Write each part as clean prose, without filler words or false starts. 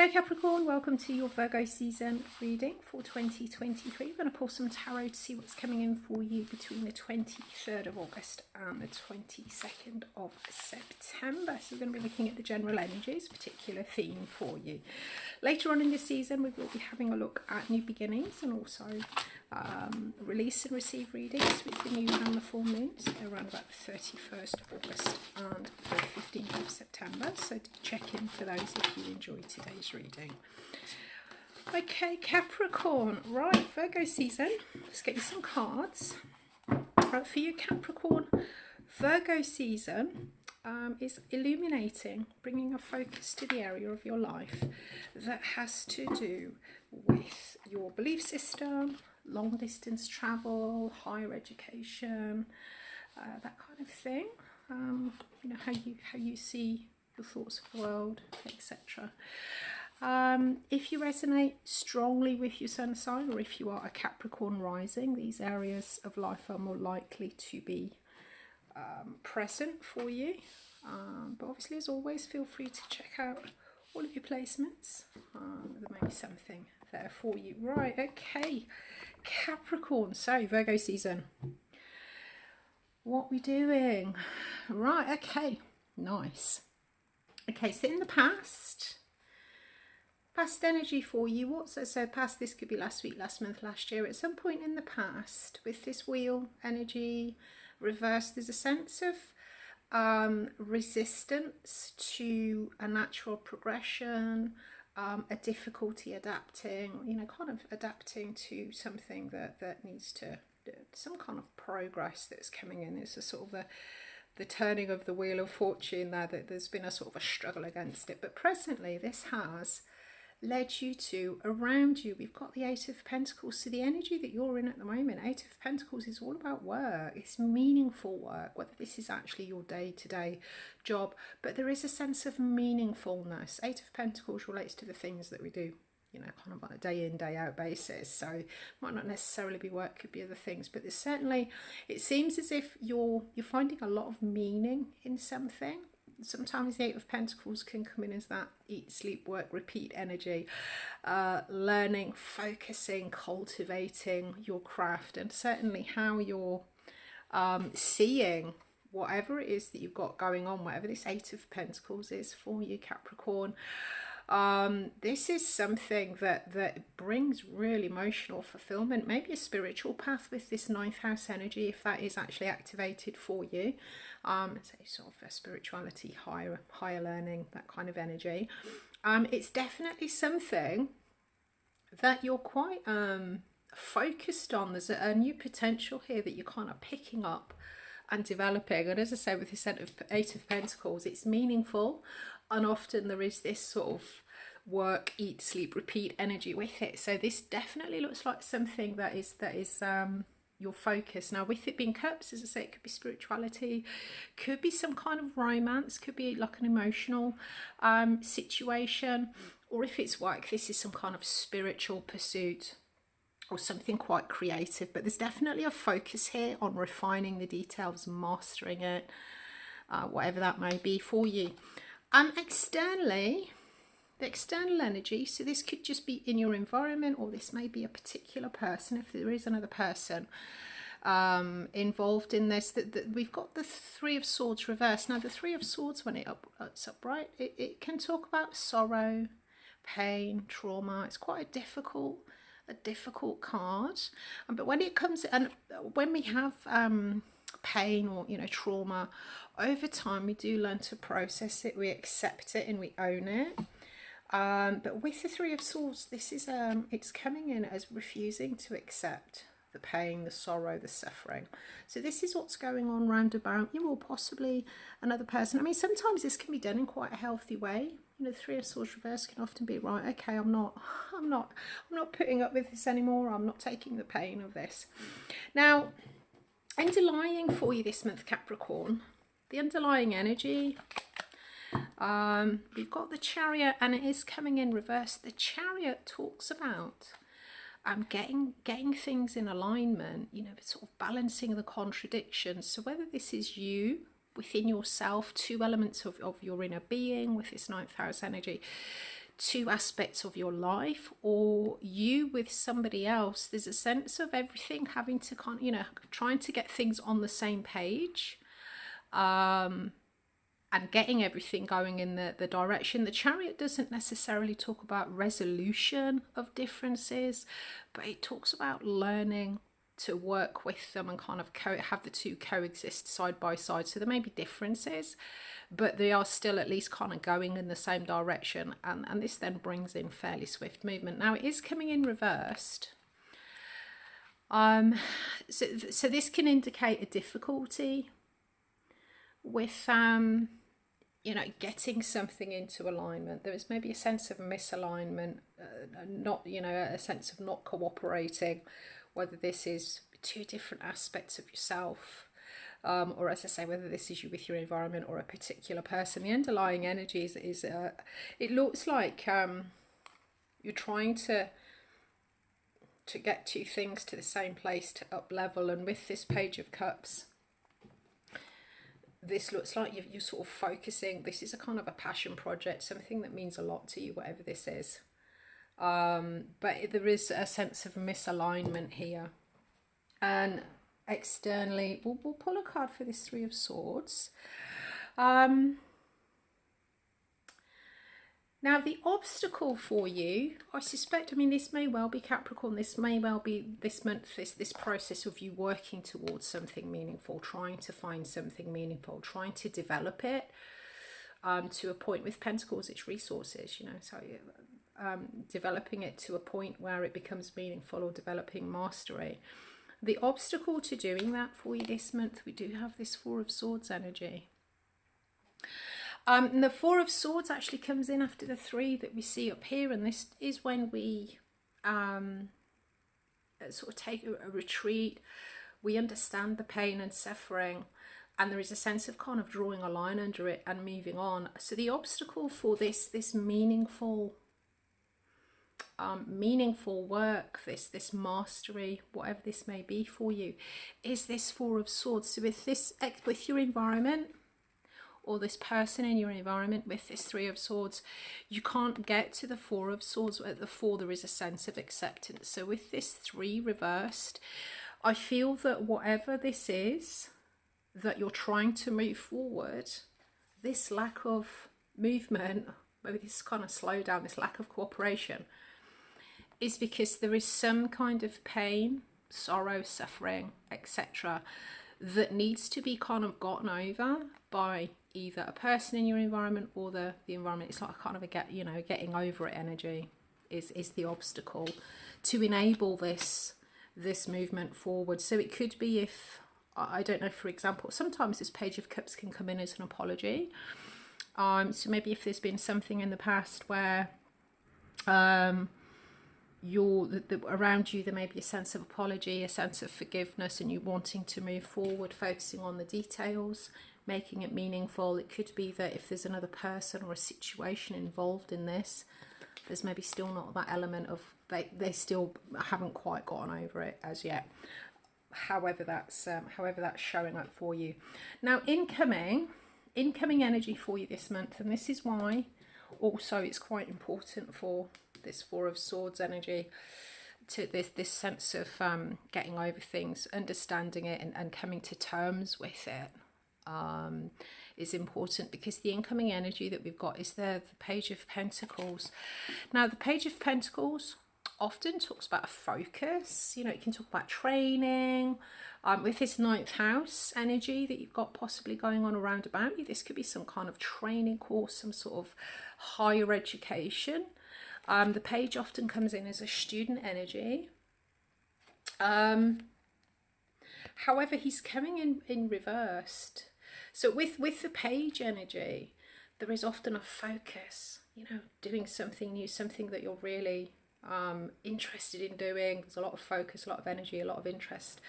Hello Capricorn, welcome to your Virgo season reading for 2023. We're going to pull some tarot to see what's coming in for you between the 23rd of August and the 22nd of September. So we're going to be looking at the general energies, particular theme for you. Later on in this season we will be having a look at new beginnings and also release and receive readings with the new and the full moons around about the 31st of August and the 15th of September. So check in for those if you enjoyed today's reading. Okay, Capricorn, right, Virgo season. Let's get you some cards. Right, for you Capricorn, Virgo season is illuminating, bringing a focus to the area of your life that has to do with your belief system, long distance travel, higher education, that kind of thing. You know, how you see the thoughts of the world, etc. If you resonate strongly with your sun sign, or if you are a Capricorn rising, these areas of life are more likely to be present for you. But obviously, as always, feel free to check out all of your placements. There may be something there for you. Right, okay, Capricorn, so Virgo season. What we doing? Right, okay, nice. Okay, so in the past energy for you, what's that? So past, this could be last week, last month, last year, at some point in the past, with this wheel energy reversed, there's a sense of resistance to a natural progression, a difficulty adapting, you know, kind of adapting to something that needs to, some kind of progress that's coming in. It's a sort of the turning of the wheel of fortune there, that there's been a sort of a struggle against it. But presently this has led you to, around you, we've got the Eight of Pentacles. So the energy that you're in at the moment, Eight of Pentacles, is all about work. It's meaningful work, whether this is actually your day-to-day job, but there is a sense of meaningfulness. Eight of Pentacles relates to the things that we do, you know, kind of on a day in, day out basis. So it might not necessarily be work, could be other things, but there's certainly, it seems as if you're finding a lot of meaning in something. Sometimes the Eight of Pentacles can come in as that eat, sleep, work, repeat energy, learning, focusing, cultivating your craft, and certainly how you're seeing whatever it is that you've got going on, whatever this Eight of Pentacles is for you, Capricorn. This is something that brings real emotional fulfillment, maybe a spiritual path with this ninth house energy, if that is actually activated for you. So sort of a spirituality, higher learning, that kind of energy. It's definitely something that you're quite focused on. There's a new potential here that you're kind of picking up and developing. And as I say, with this Eight of Pentacles, it's meaningful, and often there is this sort of work, eat, sleep, repeat energy with it. So this definitely looks like something that is your focus. Now, with it being cups, as I say, it could be spirituality, could be some kind of romance, could be like an emotional situation, or if it's work, this is some kind of spiritual pursuit or something quite creative. But there's definitely a focus here on refining the details, mastering it, whatever that may be for you. Externally, the external energy, so this could just be in your environment, or this may be a particular person, if there is another person involved in this. That we've got the Three of Swords reversed. Now the Three of Swords, when it's upright, it can talk about sorrow, pain, trauma. It's quite a difficult card. But when it comes, and when we have pain or, you know, trauma, over time we do learn to process it, we accept it, and we own it. But with the Three of Swords, this is it's coming in as refusing to accept the pain, the sorrow, the suffering. So this is what's going on round about you, or possibly another person. I mean, sometimes this can be done in quite a healthy way. You know, the Three of Swords reverse can often be, right, okay, I'm not putting up with this anymore. I'm not taking the pain of this. Now, underlying for you this month, Capricorn, the underlying energy, we've got the Chariot, and it is coming in reverse. The Chariot talks about getting things in alignment, you know, sort of balancing the contradictions. So whether this is you within yourself, two elements of your inner being with this ninth house energy, two aspects of your life, or you with somebody else. There's a sense of everything having to kind of, trying to get things on the same page, and getting everything going in the direction. The Chariot doesn't necessarily talk about resolution of differences, but it talks about learning to work with them and kind of have the two coexist side by side. So there may be differences, but they are still at least kind of going in the same direction, and this then brings in fairly swift movement. Now it is coming in reversed, so this can indicate a difficulty with getting something into alignment. There is maybe a sense of misalignment, not a sense of not cooperating, whether this is two different aspects of yourself, or as I say, whether this is you with your environment or a particular person. The underlying energy is it looks like you're trying to get two things to the same place, to up level. And with this Page of Cups, this looks like you're sort of focusing. This is a kind of a passion project, something that means a lot to you, whatever this is. But there is a sense of misalignment here. And externally, we'll pull a card for this Three of Swords. Now the obstacle for you, I suspect, this may well be Capricorn, this may well be this month, this process of you working towards something meaningful, trying to find something meaningful, trying to develop it, to a point. With Pentacles, it's resources, so developing it to a point where it becomes meaningful, or developing mastery. The obstacle to doing that for you this month, we do have this Four of Swords energy. And the Four of Swords actually comes in after the three that we see up here, and this is when we sort of take a retreat. We understand the pain and suffering, and there is a sense of kind of drawing a line under it and moving on. So the obstacle for this meaningful work, this mastery, whatever this may be for you, is this Four of Swords. So with your environment, or this person in your environment, with this Three of Swords, you can't get to the Four of Swords. At the Four, there is a sense of acceptance. So with this Three reversed, I feel that whatever this is that you're trying to move forward, this lack of movement, maybe this kind of slowdown, this lack of cooperation, is because there is some kind of pain, sorrow, suffering, etc., that needs to be kind of gotten over by either a person in your environment or the environment. It's like kind of a getting over it energy is the obstacle to enable this movement forward. So it could be, if I don't know, for example, sometimes this Page of Cups can come in as an apology. So maybe if there's been something in the past where around you there may be a sense of apology, a sense of forgiveness, and you wanting to move forward, focusing on the details, making it meaningful. It could be that if there's another person or a situation involved in this, there's maybe still not that element of they still haven't quite gotten over it as yet. However that's showing up for you. Now incoming energy for you this month, and this is why also it's quite important for this Four of Swords energy, to this sense of getting over things, understanding it, and coming to terms with it, is important, because the incoming energy that we've got is the Page of Pentacles. Now the Page of Pentacles often talks about a focus, it can talk about training. With this ninth house energy that you've got possibly going on around about you, this could be some kind of training course, some sort of higher education. The page often comes in as a student energy. However, he's coming in reversed. So with the page energy, there is often a focus, doing something new, something that you're really interested in doing. There's a lot of focus, a lot of energy, a lot of interest.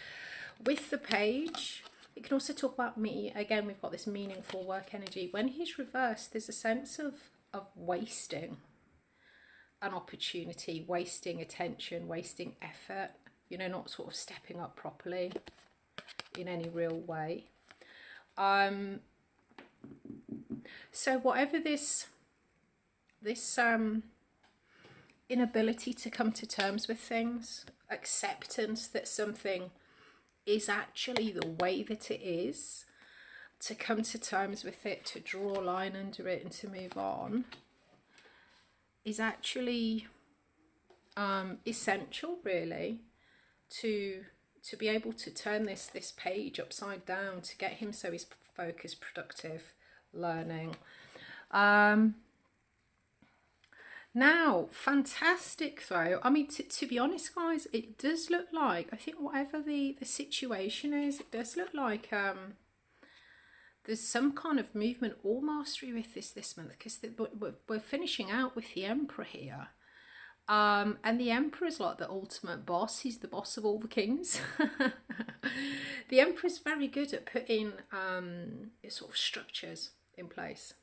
With the page, it can also talk about me. Again, we've got this meaningful work energy. When he's reversed, there's a sense of wasting an opportunity, wasting attention, wasting effort, not sort of stepping up properly in any real way. So whatever this inability to come to terms with things, acceptance that something is actually the way that it is, to come to terms with it, to draw a line under it and to move on, is actually essential, really, to be able to turn this page upside down, to get him so he's focused, productive, learning. Now, fantastic though. I mean, to be honest, guys, it does look like, I think whatever the situation is, it does look like there's some kind of movement or mastery with this month, because we're finishing out with the Emperor here. And the Emperor is like the ultimate boss. He's the boss of all the kings. The Emperor is very good at putting sort of structures in place,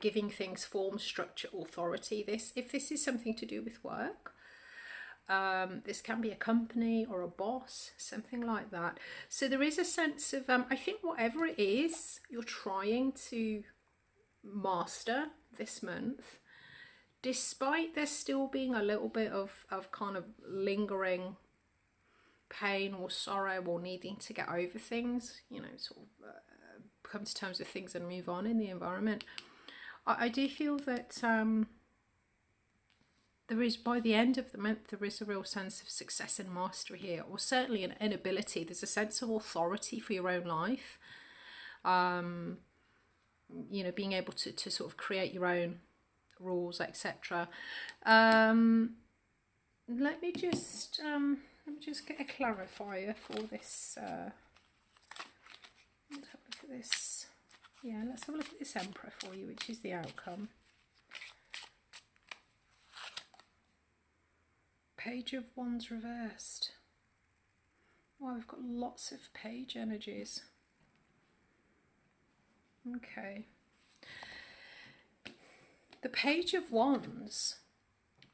giving things form, structure, authority. If this is something to do with work, this can be a company or a boss, something like that. So there is a sense of, I think whatever it is you're trying to master this month, despite there still being a little bit of kind of lingering pain or sorrow or needing to get over things, you know, sort of come to terms with things and move on in the environment, I do feel that there is, by the end of the month, there is a real sense of success and mastery here, or certainly an ability. There's a sense of authority for your own life. You know, being able to sort of create your own rules, etc. Let me just get a clarifier for this. Let's have a look at this. Yeah, let's have a look at this Emperor for you, which is the outcome. Page of Wands reversed. Wow, we've got lots of page energies. Okay. The Page of Wands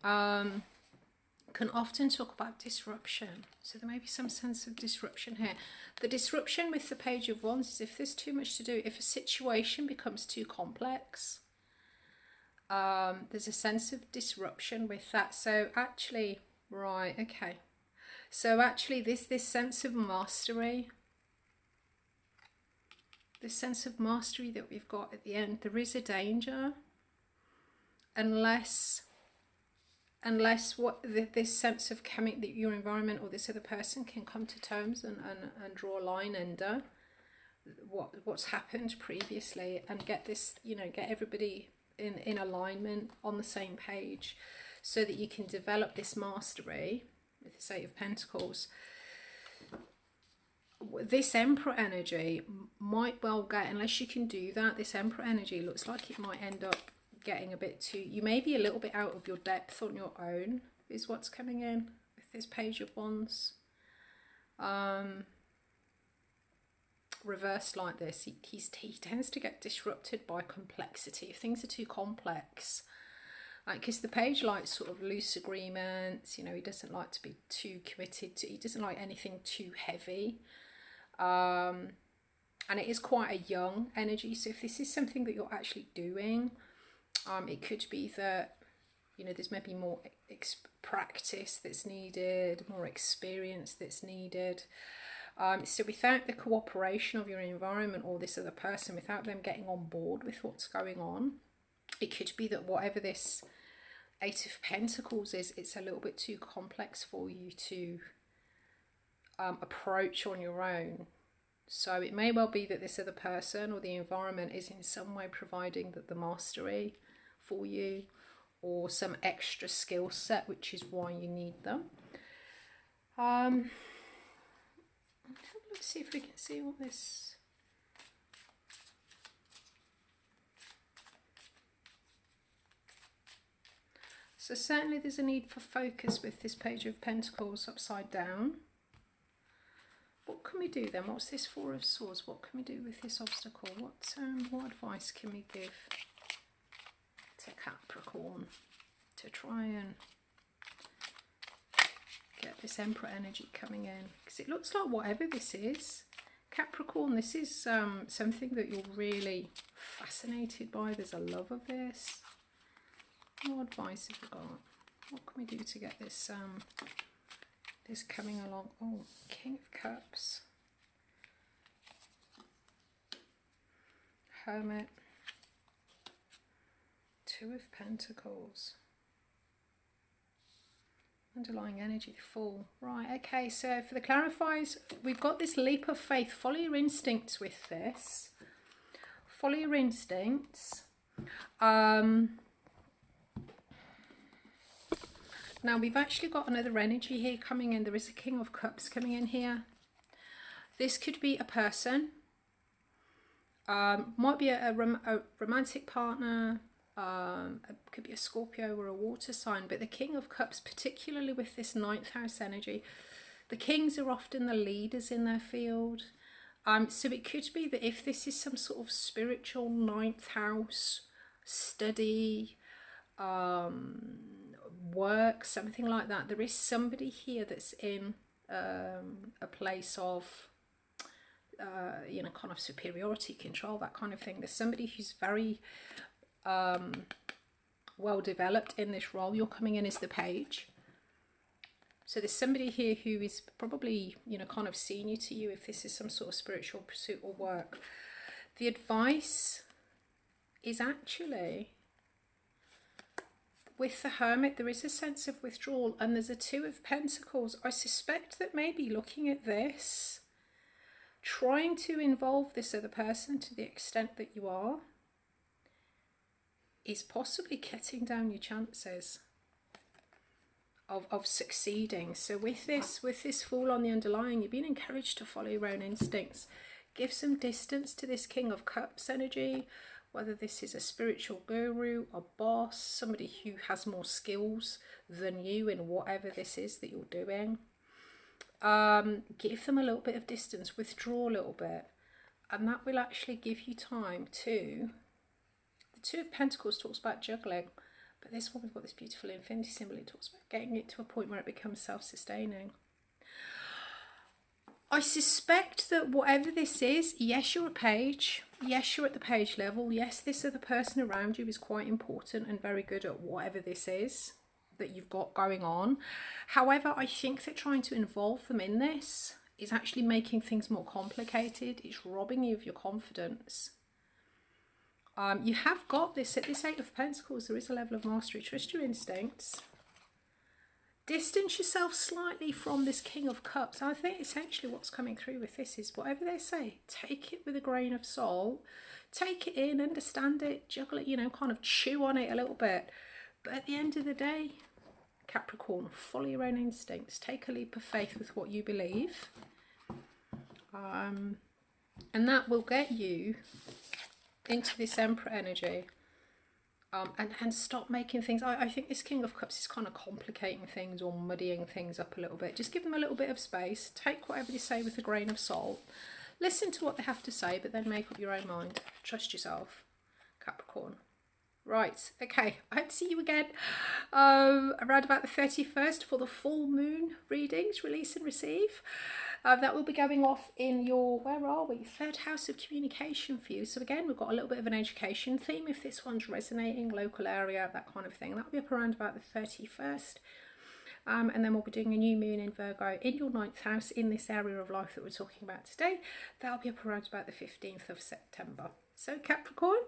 can often talk about disruption. So there may be some sense of disruption here. The disruption with the Page of Wands is if there's too much to do, if a situation becomes too complex, there's a sense of disruption with that. So actually, right, okay. So actually this sense of mastery, this sense of mastery that we've got at the end, there is a danger unless what this sense of coming, that your environment or this other person can come to terms and draw a line under what's happened previously, and get this, you know, get everybody in alignment on the same page, so that you can develop this mastery with this Eight of Pentacles. This Emperor energy might well get, unless you can do that, this Emperor energy looks like it might end up getting a bit too, you may be a little bit out of your depth on your own, is what's coming in with this Page of Wands. Reversed like this, he tends to get disrupted by complexity. If things are too complex, like, because the page likes sort of loose agreements, you know, he doesn't like to be too committed to, he doesn't like anything too heavy. And it is quite a young energy, so if this is something that you're actually doing, it could be that, you know, there's maybe more practice that's needed, more experience that's needed. So without the cooperation of your environment or this other person, without them getting on board with what's going on, it could be that whatever this Eight of Pentacles is, it's a little bit too complex for you to approach on your own. So it may well be that this other person or the environment is in some way providing the mastery for you, or some extra skill set, which is why you need them. Let's see if we can see what this... So certainly there's a need for focus with this Page of Pentacles upside down. What can we do then? What's this Four of Swords? What can we do with this obstacle? What advice can we give to Capricorn to try and get this Emperor energy coming in? Because it looks like whatever this is, Capricorn, this is something that you're really fascinated by. There's a love of this. What advice have you got? What can we do to get this this coming along? Oh, King of Cups, Hermit, Two of Pentacles, underlying energy, Fool. Right, okay, so for the clarifiers, we've got this leap of faith. Follow your instincts with this. Follow your instincts. Now we've actually got another energy here coming in. There is a King of Cups coming in here. This could be a person. Might be a romantic partner. It could be a Scorpio or a water sign. But the King of Cups, particularly with this 9th house energy, the kings are often the leaders in their field. So it could be that if this is some sort of spiritual 9th house study, work, something like that, there is somebody here that's in a place of you know, kind of superiority, control, that kind of thing. There's somebody who's very well developed in this role. You're coming in as the page, so there's somebody here who is probably, you know, kind of senior to you if this is some sort of spiritual pursuit or work. The advice is actually, with the Hermit, there is a sense of withdrawal, and there's a Two of Pentacles. I suspect that maybe looking at this, trying to involve this other person to the extent that you are, is possibly cutting down your chances of succeeding. So with this Fool on the underlying, you're being encouraged to follow your own instincts. Give some distance to this King of Cups energy, whether this is a spiritual guru, a boss, somebody who has more skills than you in whatever this is that you're doing. Give them a little bit of distance, withdraw a little bit, and that will actually give you time to... The Two of Pentacles talks about juggling, but this one, we've got this beautiful infinity symbol. It talks about getting it to a point where it becomes self-sustaining. I suspect that whatever this is, yes, you're a page. Yes, you're at the page level. Yes, this other person around you is quite important and very good at whatever this is that you've got going on. However, I think that trying to involve them in this is actually making things more complicated. It's robbing you of your confidence. You have got this, at this Eight of Pentacles, there is a level of mastery. Trust your instincts. Distance yourself slightly from this King of Cups. I think essentially what's coming through with this is whatever they say, take it with a grain of salt. Take it in, understand it, juggle it, you know, kind of chew on it a little bit. But at the end of the day, Capricorn, follow your own instincts. Take a leap of faith with what you believe. And that will get you into this Emperor energy. And stop making things... I think this King of Cups is kind of complicating things or muddying things up a little bit. Just give them a little bit of space. Take whatever they say with a grain of salt. Listen to what they have to say, but then make up your own mind. Trust yourself, Capricorn. Right, okay, I hope to see you again around about the 31st for the full moon readings, release and receive. That will be going off in your, where are we? 3rd house of communication for you. So again, we've got a little bit of an education theme if this one's resonating, local area, that kind of thing. That'll be up around about the 31st. And then we'll be doing a new moon in Virgo in your 9th house in this area of life that we're talking about today. That'll be up around about the 15th of September. So Capricorn,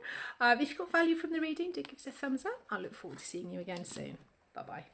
if you got value from the reading, do give us a thumbs up. I look forward to seeing you again soon. Bye-bye.